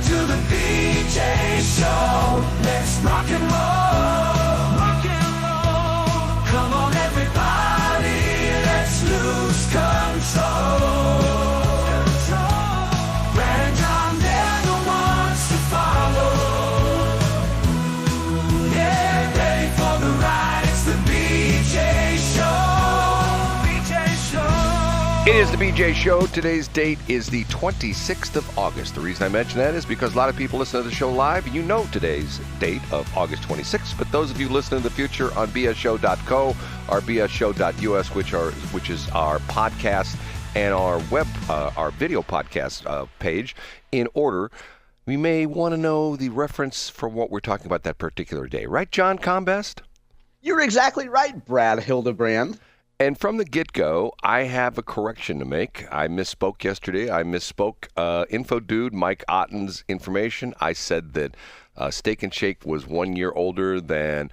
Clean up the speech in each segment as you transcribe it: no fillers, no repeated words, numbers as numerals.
to the BJ Show. Let's rock and roll. Rock and roll. Come on, everybody. Let's lose control. Brad and John, they're the ones to follow. Yeah, ready for the ride. It's the BJ Show. BJ Show. It is the BJ Show. Today's date is the 26th of August. The reason I mention that is because a lot of people listen to the show live. You know today's date of August 26th. But those of you listening in the future on bsshow.co or bsshow.us, which is our podcast and our our video podcast page, in order, we may want to know the reference for what we're talking about that particular day. Right, John Combest? You're exactly right, Brad Hildebrand. And from the get-go, I have a correction to make. I misspoke yesterday. I misspoke Info Dude, Mike Otten's information. I said that Steak and Shake was 1 year older than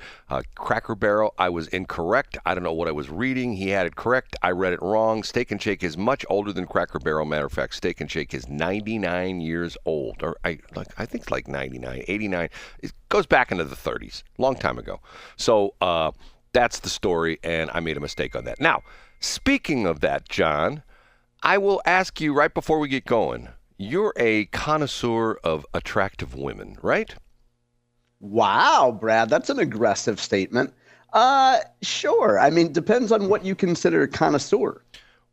Cracker Barrel. I was incorrect. I don't know what I was reading. He had it correct. I read it wrong. Steak and Shake is much older than Cracker Barrel. Matter of fact, Steak and Shake is 99 years old. Or I think it's like 99, 89. It goes back into the 30s. Long time ago. So, that's the story, and I made a mistake on that. Now, speaking of that, John, I will ask you right before we get going, you're a connoisseur of attractive women, right? Wow, Brad, that's an aggressive statement. Sure. I mean, depends on what you consider connoisseur.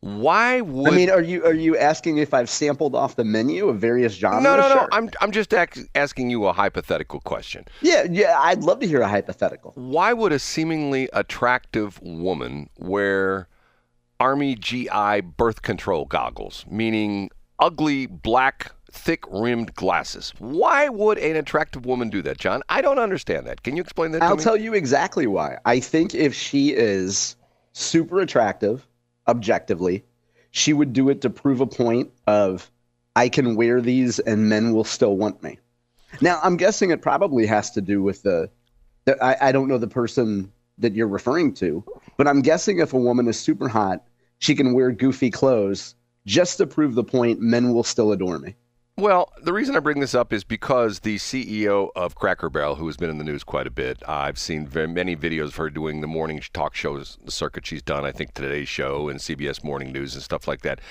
Why would... I mean, are you asking if I've sampled off the menu of various genres? No. Sure. I'm just asking you a hypothetical question. Yeah, I'd love to hear a hypothetical. Why would a seemingly attractive woman wear Army GI birth control goggles, meaning ugly, black, thick-rimmed glasses? Why would an attractive woman do that, John? I don't understand that. Can you explain that to me? I'll tell you exactly why. I think if she is super attractive, objectively, she would do it to prove a point of, I can wear these and men will still want me. Now, I'm guessing it probably has to do with I don't know the person that you're referring to, but I'm guessing if a woman is super hot, she can wear goofy clothes just to prove the point men will still adore me. Well, the reason I bring this up is because the CEO of Cracker Barrel, who has been in the news quite a bit, I've seen very many videos of her doing the morning talk shows, the circuit she's done, I think Today's Show and CBS Morning News and stuff like that.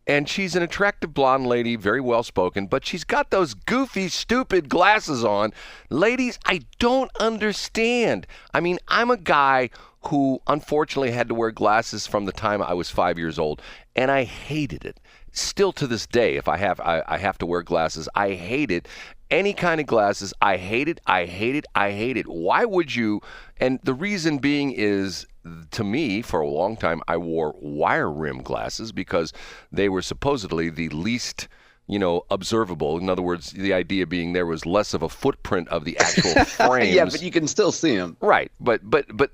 And she's an attractive blonde lady, very well-spoken, but she's got those goofy, stupid glasses on. Ladies, I don't understand. I mean, I'm a guy who unfortunately had to wear glasses from the time I was 5 years old, and I hated it. Still to this day, if I have to wear glasses, I hate it. Any kind of glasses, I hate it. Why would you? And the reason being is, to me, for a long time, I wore wire rim glasses because they were supposedly the least, observable. In other words, the idea being there was less of a footprint of the actual frames. Yeah, but you can still see them. Right, but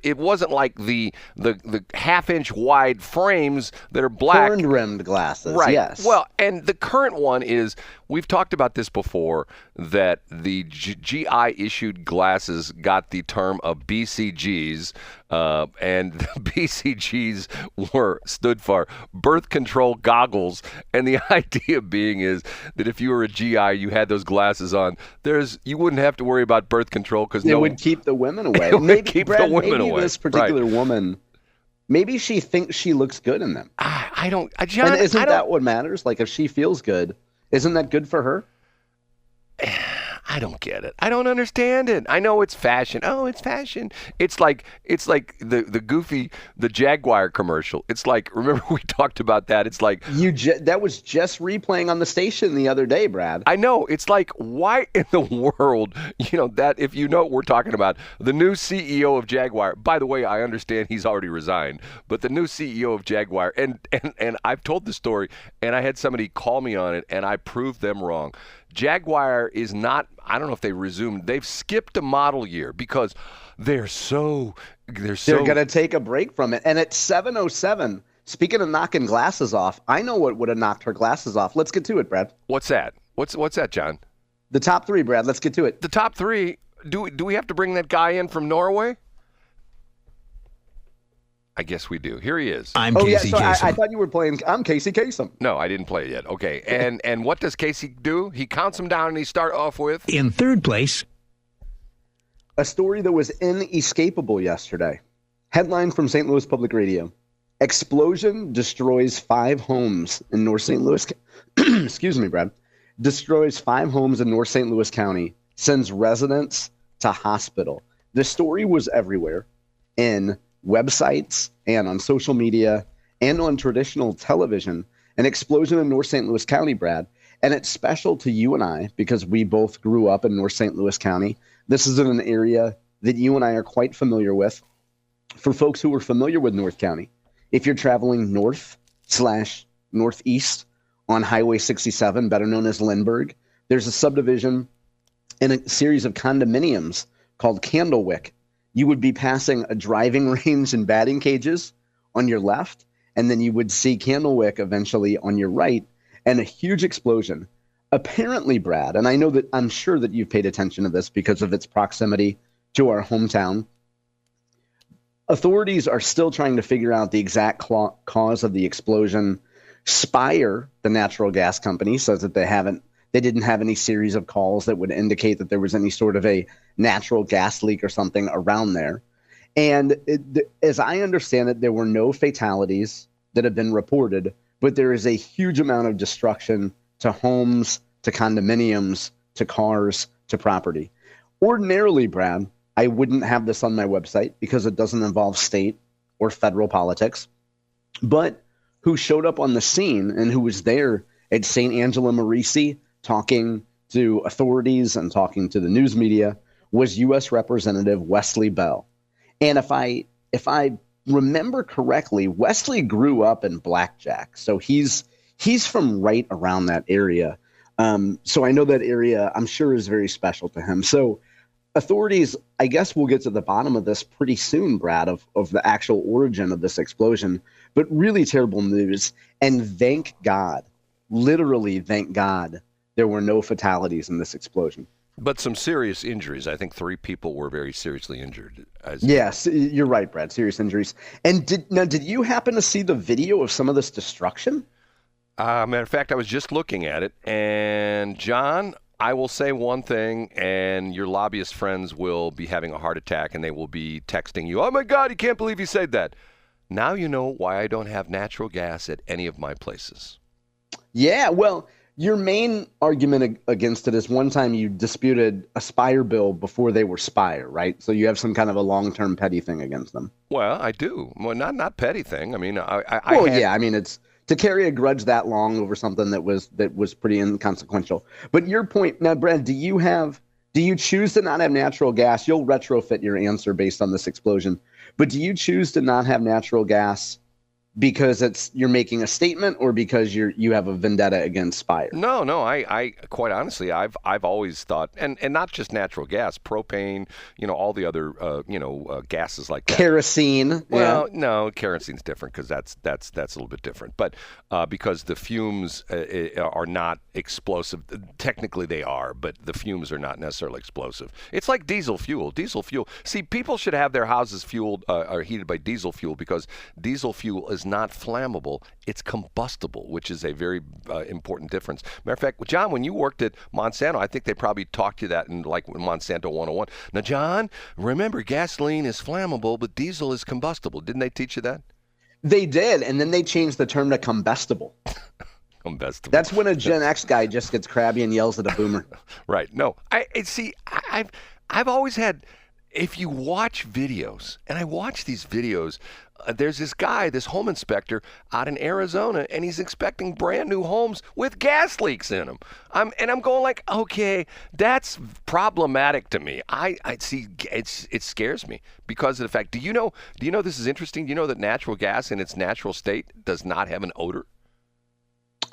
it wasn't like the half-inch wide frames that are black. Horn-rimmed glasses, right. Yes. Well, and the current one is, we've talked about this before, that the GI-issued glasses got the term of BCGs, and the BCGs stood for birth control goggles, and the idea being is that if you were a GI, you had those glasses on, you wouldn't have to worry about birth control because it would keep the women away. Maybe this particular woman, maybe she thinks she looks good in them. John, and isn't that what matters? Like, if she feels good, isn't that good for her? I don't get it. I don't understand it. I know it's fashion. Oh, it's fashion. It's like the goofy, the Jaguar commercial. It's like, remember we talked about that? It's like that was just replaying on the station the other day, Brad. I know. It's like, why in the world, that if you know what we're talking about, the new CEO of Jaguar, by the way, I understand he's already resigned, but the new CEO of Jaguar, and I've told the story, and I had somebody call me on it, and I proved them wrong. Jaguar is not, I don't know if they resumed, they've skipped a model year because they're going to take a break from it. And at 7:07, speaking of knocking glasses off, I know what would have knocked her glasses off. Let's get to it, Brad. What's that? What's that, John? The top three, Brad. Let's get to it. The top three. Do we have to bring that guy in from Norway? I guess we do. Here he is. I'm Oh, Casey yeah, so I Kasem. thought you were playing. I'm Casey Kasem. No, I didn't play it yet. Okay. And what does Casey do? He counts them down and he start off with? In third place, A story that was inescapable yesterday. Headline from St. Louis Public Radio. Explosion destroys 5 homes in North St. Louis. Excuse me, Brad. Destroys 5 homes in North St. Louis County. Sends residents to hospital. The story was everywhere in websites and on social media and on traditional television. An explosion in North St. Louis County, Brad. And it's special to you and I because we both grew up in North St. Louis County. This is in an area that you and I are quite familiar with. For folks who are familiar with North County, if you're traveling north/northeast on Highway 67, better known as Lindbergh, there's a subdivision and a series of condominiums called Candlewick. You would be passing a driving range and batting cages on your left, and then you would see Candlewick eventually on your right, and a huge explosion. Apparently, Brad, and I'm sure that you've paid attention to this because of its proximity to our hometown, authorities are still trying to figure out the exact cause of the explosion. Spire, the natural gas company, says that they didn't have any series of calls that would indicate that there was any sort of a natural gas leak or something around there. And as I understand it, there were no fatalities that have been reported, but there is a huge amount of destruction to homes, to condominiums, to cars, to property. Ordinarily, Brad, I wouldn't have this on my website because it doesn't involve state or federal politics. But who showed up on the scene and who was there at St. Angela Merici talking to authorities and talking to the news media was U.S. Representative Wesley Bell. And if I remember correctly, Wesley grew up in Blackjack. So he's from right around that area. So I know that area, I'm sure, is very special to him. So authorities, I guess we'll get to the bottom of this pretty soon, Brad, of the actual origin of this explosion. But really terrible news. And thank God, literally thank God, there were no fatalities in this explosion. But some serious injuries. I think 3 people were very seriously injured. Yes, you're right, Brad. Serious injuries. And did you happen to see the video of some of this destruction? Matter of fact, I was just looking at it. And, John, I will say one thing, and your lobbyist friends will be having a heart attack, and they will be texting you, "Oh, my God, you can't believe you said that." Now you know why I don't have natural gas at any of my places. Yeah, well, your main argument against it is one time you disputed a Spire bill before they were Spire, right? So you have some kind of a long-term petty thing against them. Well, I do. Well, not petty thing. I mean, it's to carry a grudge that long over something that was pretty inconsequential. But your point now, Brad, do you choose to not have natural gas? You'll retrofit your answer based on this explosion. But do you choose to not have natural gas because you're making a statement, or because you have a vendetta against Spire? No. I quite honestly, I've always thought, and not just natural gas, propane, all the other gases like that. Kerosene. Well, no, kerosene's different because that's a little bit different. But because the fumes are not explosive, technically they are, but the fumes are not necessarily explosive. It's like diesel fuel. See, people should have their houses fueled or heated by diesel fuel because diesel fuel is not flammable, it's combustible, which is a very important difference. Matter of fact, John, when you worked at Monsanto, I think they probably taught you that in like Monsanto 101. Now, John, remember, gasoline is flammable, but diesel is combustible. Didn't they teach you that? They did, and then they changed the term to combustible. Combustible. That's when a Gen X guy just gets crabby and yells at a boomer. Right. No, I've always had. If you watch videos, and I watch these videos, there's this guy, this home inspector out in Arizona, and he's inspecting brand new homes with gas leaks in them. I'm going like, okay, that's problematic to me. I see, it scares me because of the fact. Do you know this is interesting? Do you know that natural gas in its natural state does not have an odor?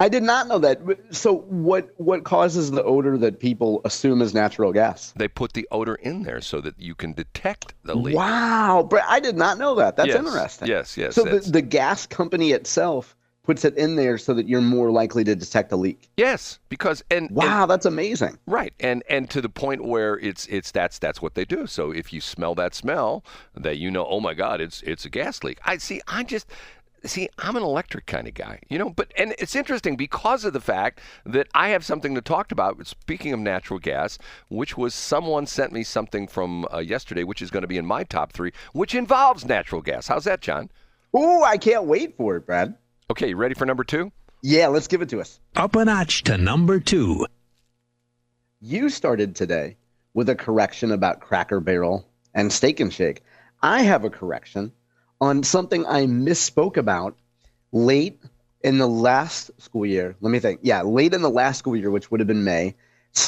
I did not know that. So what causes the odor that people assume is natural gas? They put the odor in there so that you can detect the leak. Wow, Brett, I did not know that. That's interesting. Yes. So the gas company itself puts it in there so that you're more likely to detect a leak. Yes, because Wow, that's amazing. right, and to the point where that's what they do. So if you smell that smell, that oh my God, it's a gas leak. I'm an electric kind of guy, and it's interesting because of the fact that I have something to talk about. Speaking of natural gas, which was someone sent me something from yesterday, which is going to be in my top 3, which involves natural gas. How's that, John? Ooh, I can't wait for it, Brad. Okay, you ready for number 2? Yeah, let's give it to us. Up a notch to number 2. You started today with a correction about Cracker Barrel and Steak and Shake. I have a correction on something I misspoke about late in the last school year. Let me think. Yeah, late in the last school year, which would have been May,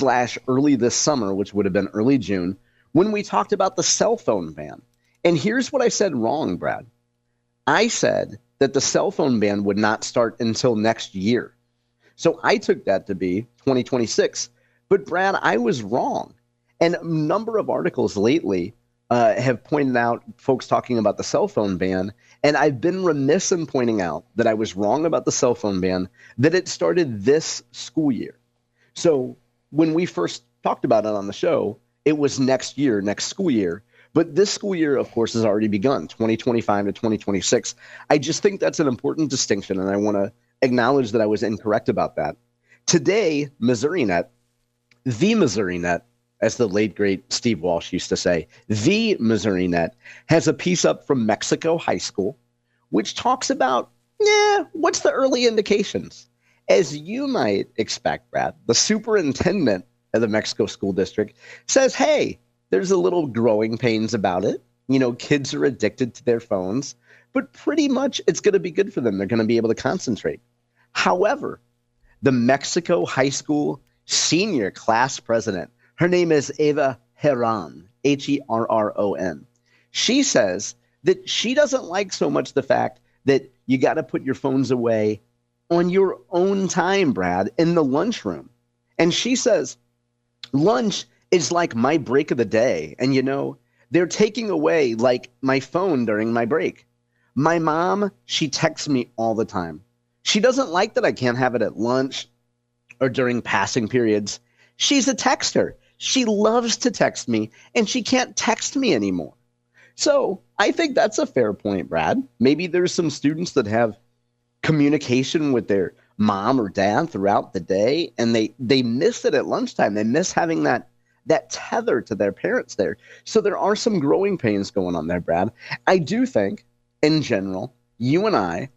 / early this summer, which would have been early June, when we talked about the cell phone ban. And here's what I said wrong, Brad. I said that the cell phone ban would not start until next year. So I took that to be 2026. But Brad, I was wrong. And a number of articles lately have pointed out folks talking about the cell phone ban. And I've been remiss in pointing out that I was wrong about the cell phone ban, that it started this school year. So when we first talked about it on the show, it was next year, next school year. But this school year, of course, has already begun, 2025 to 2026. I just think that's an important distinction, and I want to acknowledge that I was incorrect about that. Today, MissouriNet, the MissouriNet, as the late, great Steve Walsh used to say, the MissouriNet has a piece up from Mexico High School, which talks about, what's the early indications? As you might expect, Brad, the superintendent of the Mexico School District says, hey, there's a little growing pains about it. Kids are addicted to their phones, but pretty much it's going to be good for them. They're going to be able to concentrate. However, the Mexico High School senior class president, her name is Eva Herron, Herron. She says that she doesn't like so much the fact that you got to put your phones away on your own time, Brad, in the lunchroom. And she says, lunch is like my break of the day. And, they're taking away like my phone during my break. My mom, she texts me all the time. She doesn't like that I can't have it at lunch or during passing periods. She's a texter. She loves to text me, and she can't text me anymore. So I think that's a fair point, Brad. Maybe there's some students that have communication with their mom or dad throughout the day, and they miss it at lunchtime. They miss having that tether to their parents there. So there are some growing pains going on there, Brad. I do think, in general, you and I,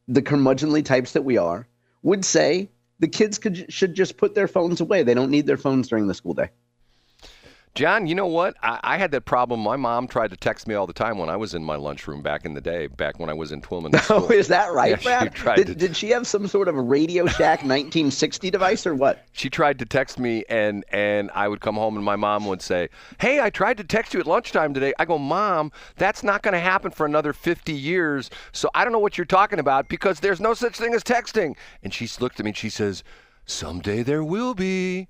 the curmudgeonly types that we are, would say the kids should just put their phones away. They don't need their phones during the school day. John, you know what? I had that problem. My mom tried to text me all the time when I was in my lunchroom back in the day, back when I was in Twillman School. Oh, is that right, yeah, Brad? Did she have some sort of a Radio Shack 1960 device or what? She tried to text me, and I would come home, and my mom would say, hey, I tried to text you at lunchtime today. I go, Mom, that's not going to happen for another 50 years, so I don't know what you're talking about because there's no such thing as texting. And she looked at me, and she says, someday there will be.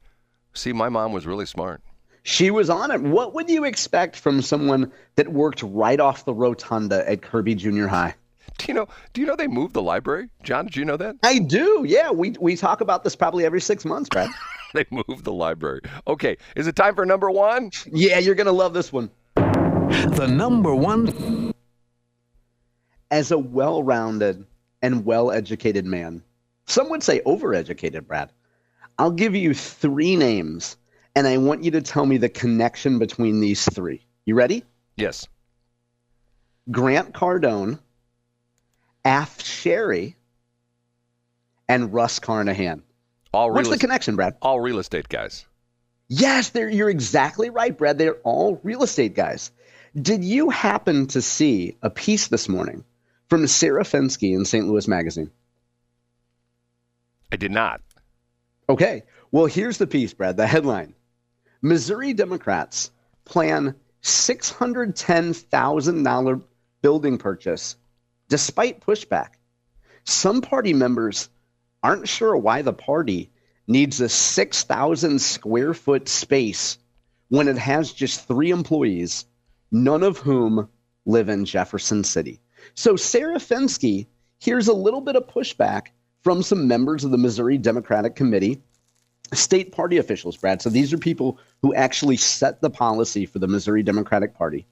See, my mom was really smart. She was on it. What would you expect from someone that worked right off the rotunda at Kirby Junior High? Do you know they moved the library? John, did you know that? I do. Yeah, we talk about this probably every 6 months, Brad. They moved the library. Okay, is it time for number 1? Yeah, you're going to love this one. The number 1. As a well-rounded and well-educated man, some would say overeducated, Brad, I'll give you 3 names, and I want you to tell me the connection between these 3. You ready? Yes. Grant Cardone, Af Sherry, and Russ Carnahan. What's the connection, Brad? All real estate guys. Yes, you're exactly right, Brad. They're all real estate guys. Did you happen to see a piece this morning from Sarah Fenske in St. Louis Magazine? I did not. Okay. Well, here's the piece, Brad. The headline. Missouri Democrats plan $610,000 building purchase despite pushback. Some party members aren't sure why the party needs a 6,000 square foot space when it has just 3 employees, none of whom live in Jefferson City. So Sarah Fenske here's a little bit of pushback from some members of the Missouri Democratic Committee, state party officials, Brad. So these are people who actually set the policy for the Missouri Democratic Party.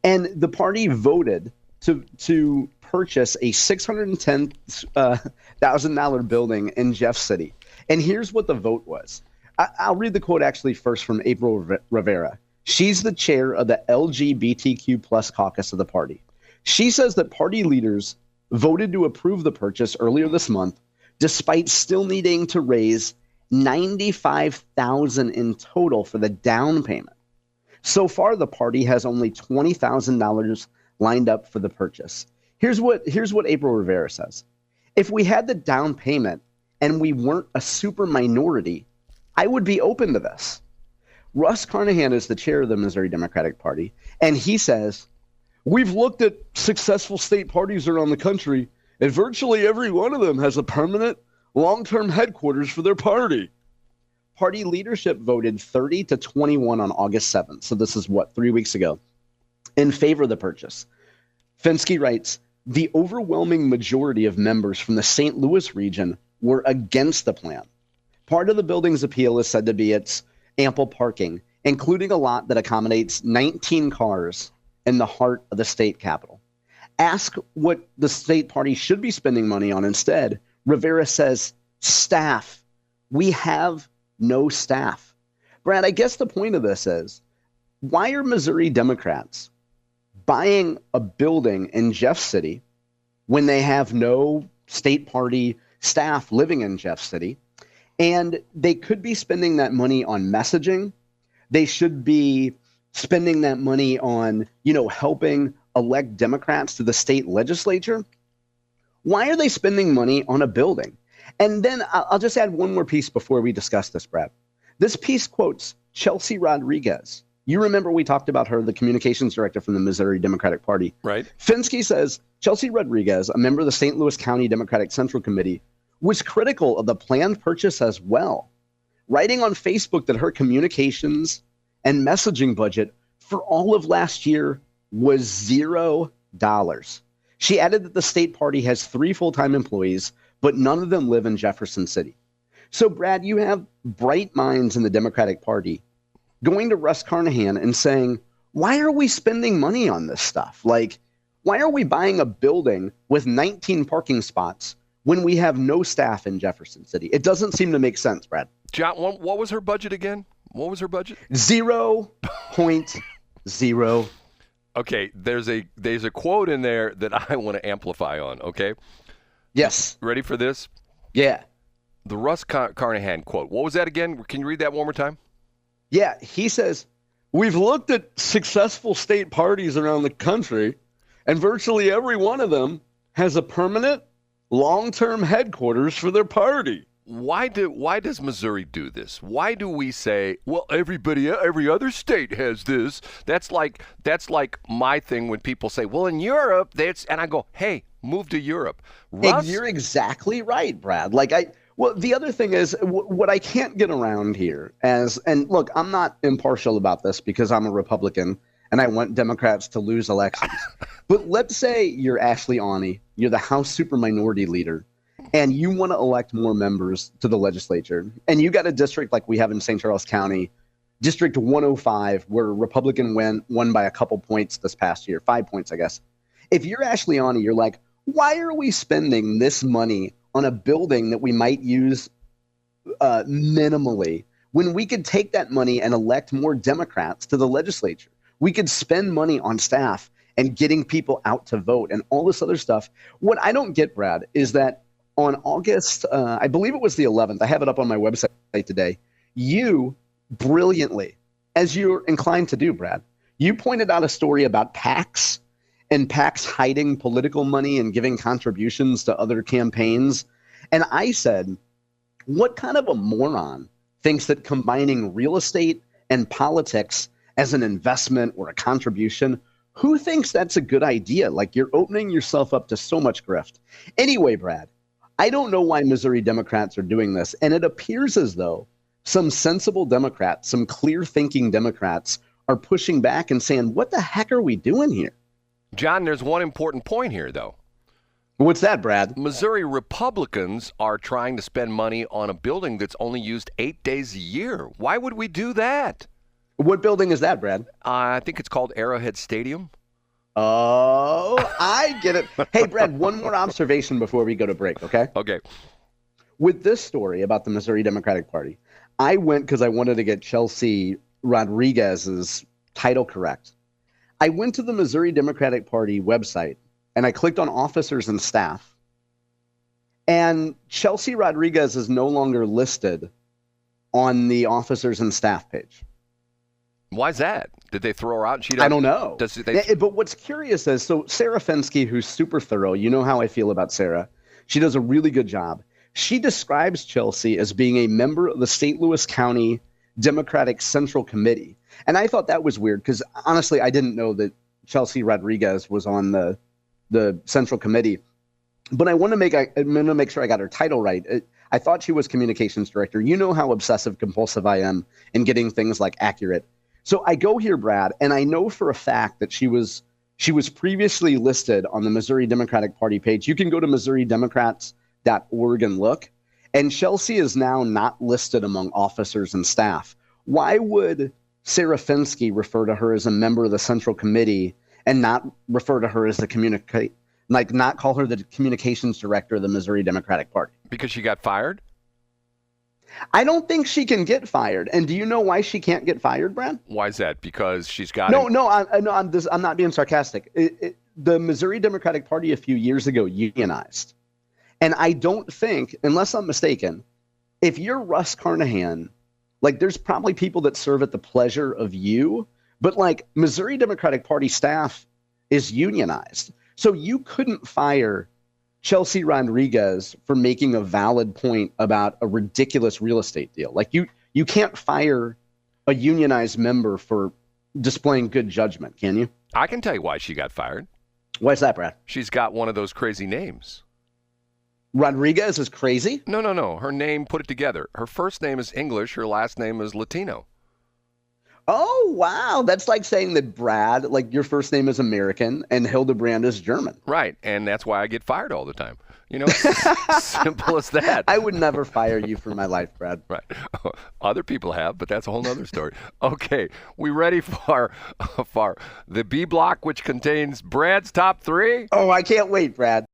And the party voted to purchase a $610,000 building in Jeff City. And here's what the vote was. I'll read the quote actually first from April Rivera. She's the chair of the LGBTQ plus caucus of the party. She says that party leaders voted to approve the purchase earlier this month, despite still needing to raise $95,000 in total for the down payment. So far, the party has only $20,000 lined up for the purchase. Here's what April Rivera says. If we had the down payment and we weren't a super minority, I would be open to this. Russ Carnahan is the chair of the Missouri Democratic Party, and he says, we've looked at successful state parties around the country, and virtually every one of them has a permanent, long-term headquarters for their party. Party leadership voted 30-21 on August 7th, so this is 3 weeks ago, in favor of the purchase. Fenske writes, the overwhelming majority of members from the St. Louis region were against the plan. Part of the building's appeal is said to be its ample parking, including a lot that accommodates 19 cars in the heart of the state capitol. Ask what the state party should be spending money on instead. Rivera says, staff. We have no staff. Brad, I guess the point of this is, why are Missouri Democrats buying a building in Jeff City when they have no state party staff living in Jeff City? And they could be spending that money on messaging. They should be spending that money on, helping elect Democrats to the state legislature. Why are they spending money on a building? And then I'll just add one more piece before we discuss this, Brad. This piece quotes Chelsea Rodriguez. You remember we talked about her, the communications director from the Missouri Democratic Party. Right. Fenske says Chelsea Rodriguez, a member of the St. Louis County Democratic Central Committee, was critical of the planned purchase as well, writing on Facebook that her communications and messaging budget for all of last year was $0. She added that the state party has 3 full-time employees, but none of them live in Jefferson City. So, Brad, you have bright minds in the Democratic Party going to Russ Carnahan and saying, why are we spending money on this stuff? Like, why are we buying a building with 19 parking spots when we have no staff in Jefferson City? It doesn't seem to make sense, Brad. John, what was her budget again? What was her budget? 0.0. Okay, there's a quote in there that I want to amplify on, okay? Yes. Ready for this? Yeah. The Russ Carnahan quote. What was that again? Can you read that one more time? Yeah, he says, we've looked at successful state parties around the country, and virtually every one of them has a permanent, long-term headquarters for their party. Why does Missouri do this? Why do we say, well, every other state has this? That's like my thing when people say, well, in Europe, and I go, hey, move to Europe. Russ? You're exactly right, Brad. Well, the other thing is what I can't get around here and look, I'm not impartial about this because I'm a Republican and I want Democrats to lose elections. But let's say you're Ashley Aune, you're the House Super Minority Leader, and you want to elect more members to the legislature, and you got a district like we have in St. Charles County, District 105, where a Republican won by a couple points this past year, 5 points, I guess. If you're Ashley Aune, you're like, why are we spending this money on a building that we might use minimally when we could take that money and elect more Democrats to the legislature? We could spend money on staff and getting people out to vote and all this other stuff. What I don't get, Brad, is that on August, I believe it was the 11th, I have it up on my website today, you brilliantly, as you're inclined to do, Brad, you pointed out a story about PACs and PACs hiding political money and giving contributions to other campaigns. And I said, what kind of a moron thinks that combining real estate and politics as an investment or a contribution, who thinks that's a good idea? Like, you're opening yourself up to so much grift. Anyway, Brad, I don't know why Missouri Democrats are doing this. And it appears as though some sensible Democrats, some clear-thinking Democrats are pushing back and saying, what the heck are we doing here? John, there's one important point here, though. What's that, Brad? Missouri Republicans are trying to spend money on a building that's only used 8 days a year. Why would we do that? What building is that, Brad? I think it's called Arrowhead Stadium. Oh, I get it. Hey, Brad, one more observation before we go to break, okay? Okay. With this story about the Missouri Democratic Party, I went because I wanted to get Chelsea Rodriguez's title correct. I went to the Missouri Democratic Party website and I clicked on officers and staff. And Chelsea Rodriguez is no longer listed on the officers and staff page. Why is that? Did they throw her out? And she I don't know. They... But what's curious is, so Sarah Fenske, who's super thorough, you know how I feel about Sarah. She does a really good job. She describes Chelsea as being a member of the St. Louis County Democratic Central Committee. And I thought that was weird because honestly, I didn't know that Chelsea Rodriguez was on the Central Committee. But I'm going to make sure I got her title right. I thought she was communications director. You know how obsessive compulsive I am in getting things like accurate. So I go here, Brad, and I know for a fact that she was previously listed on the Missouri Democratic Party page. You can go to MissouriDemocrats.org and look. And Chelsea is now not listed among officers and staff. Why would Sarah Fenske refer to her as a member of the Central Committee and not refer to her as not call her the communications director of the Missouri Democratic Party? Because she got fired? I don't think she can get fired. And do you know why she can't get fired, Brad? Why is that? Because she's got... No, I'm not being sarcastic. The Missouri Democratic Party a few years ago unionized. And I don't think, unless I'm mistaken, if you're Russ Carnahan, like there's probably people that serve at the pleasure of you, but like Missouri Democratic Party staff is unionized. So you couldn't fire Chelsea Rodriguez for making a valid point about a ridiculous real estate deal. Like you can't fire a unionized member for displaying good judgment, can you? I can tell you why she got fired. Why's that, Brad? She's got one of those crazy names. Rodriguez is crazy? No. Her name, put it together. Her first name is English. Her last name is Latino. Oh, wow. That's like saying that Brad, like your first name is American and Hildebrand is German. Right. And that's why I get fired all the time. You know, simple as that. I would never fire you for my life, Brad. Right. Other people have, but that's a whole other story. Okay. We ready for the B block, which contains Brad's top three? Oh, I can't wait, Brad.